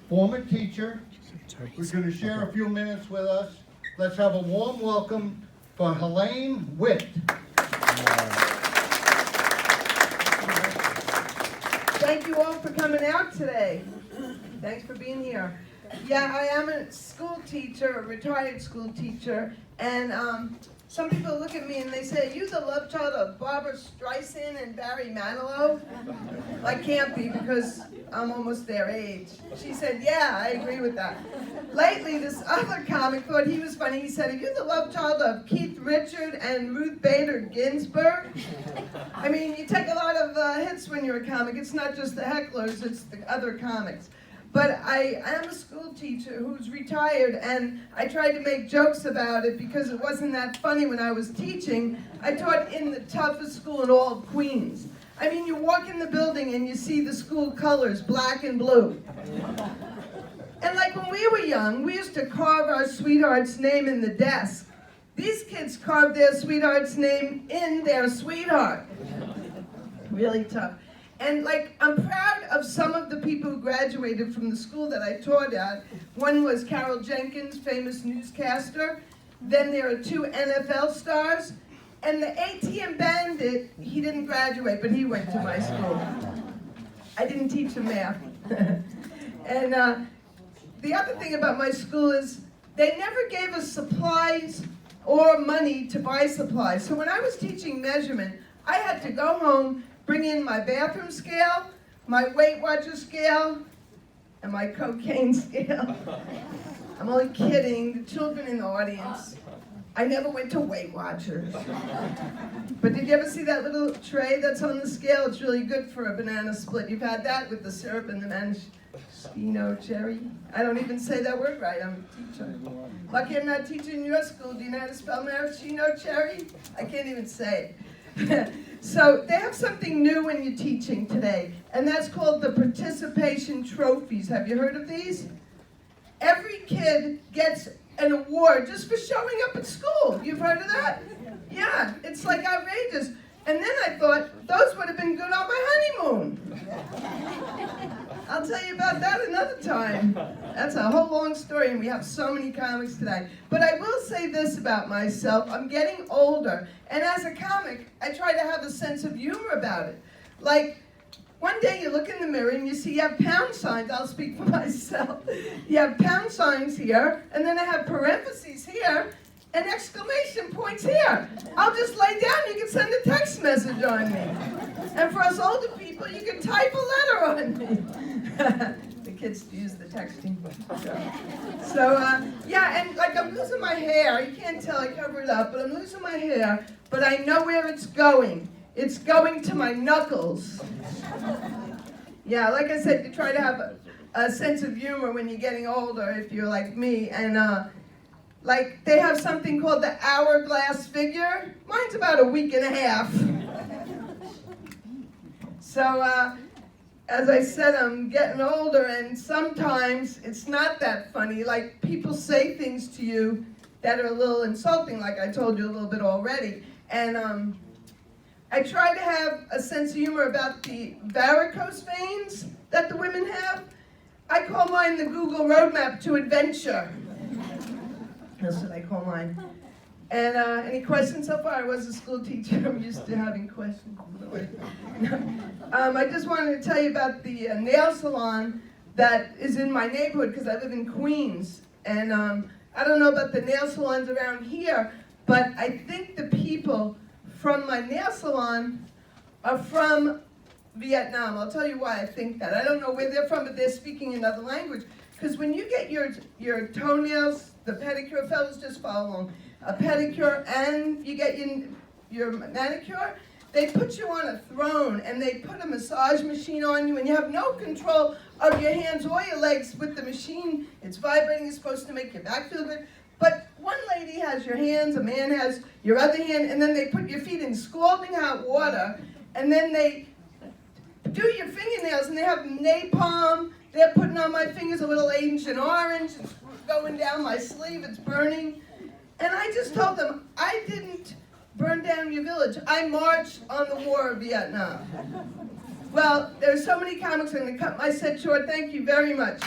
former teacher, who's going to share a few minutes with us. Let's have a warm welcome for Helene Witt. Thank you all for coming out today. Thanks for being here. Yeah, I am a school teacher, a retired school teacher, and some people look at me and they say, "Are you the love child of Barbara Streisand and Barry Manilow?" I can't be because I'm almost their age. She said, "Yeah, I agree with that." Lately, this other comic thought he was funny. He said, "Are you the love child of Keith Richards and Ruth Bader Ginsburg?" I mean, you take a lot of hits when you're a comic. It's not just the hecklers, it's the other comics. But I am a school teacher who's retired, and I tried to make jokes about it because it wasn't that funny when I was teaching. I taught in the toughest school in all of Queens. I mean, you walk in the building and you see the school colors, black and blue. And like when we were young, we used to carve our sweetheart's name in the desk. These kids carved their sweetheart's name in their sweetheart. Really tough. And like, I'm proud of some of the people who graduated from the school that I taught at. One was Carol Jenkins, famous newscaster. Then there are 2 NFL stars. And the ATM Bandit, he didn't graduate, but he went to my school. I didn't teach him math. And the other thing about my school is they never gave us supplies or money to buy supplies. So when I was teaching measurement, I had to go home, bring in my bathroom scale, my Weight Watcher scale, and my cocaine scale. I'm only kidding, the children in the audience. I never went to Weight Watchers. But did you ever see that little tray that's on the scale? It's really good for a banana split. You've had that with the syrup and the maraschino cherry. I don't even say that word right, I'm a teacher. Lucky I'm not teaching in your school. Do you know how to spell maraschino cherry? I can't even say it. So they have something new when you're teaching today, and that's called the participation trophies. Have you heard of these? Every kid gets an award just for showing up at school. You've heard of that? Yeah, it's like outrageous. And then I thought, those would have been good on my honeymoon. I'll tell you about that another time. That's a whole long story, and we have so many comics today. But I will say this about myself. I'm getting older, and as a comic, I try to have a sense of humor about it. Like, one day you look in the mirror and you see you have pound signs. I'll speak for myself. You have pound signs here, and then I have parentheses here, and exclamation points here. I'll just lay down, you can send a text message on me. And for us older people, you can type a letter on me. The kids use the texting. So, yeah, and like I'm losing my hair. You can't tell, I cover it up, but I'm losing my hair, but I know where it's going. It's going to my knuckles. Yeah, like I said, you try to have a sense of humor when you're getting older, if you're like me, and like, they have something called the hourglass figure. Mine's about a week and a half. So, as I said, I'm getting older, and sometimes it's not that funny. Like, people say things to you that are a little insulting, like I told you a little bit already. And I try to have a sense of humor about the varicose veins that the women have. I call mine the Google Roadmap to Adventure. That's what I call mine. And any questions so far? I was a school teacher. I'm used to having questions. I just wanted to tell you about the nail salon that is in my neighborhood because I live in Queens. And I don't know about the nail salons around here, but I think the people from my nail salon are from Vietnam. I'll tell you why I think that. I don't know where they're from, but they're speaking another language. Because when you get your toenails, the pedicure, fellas just follow along, a pedicure, and you get your manicure, they put you on a throne, and they put a massage machine on you, and you have no control of your hands or your legs with the machine. It's vibrating, it's supposed to make your back feel good. But one lady has your hands, a man has your other hand, and then they put your feet in scalding hot water, and then they do your fingernails, and they have napalm. They're putting on my fingers a little Agent Orange. It's going down my sleeve. It's burning. And I just told them, I didn't burn down your village. I marched on the war of Vietnam. Well, there's so many comics. I'm going to cut my set short. Thank you very much.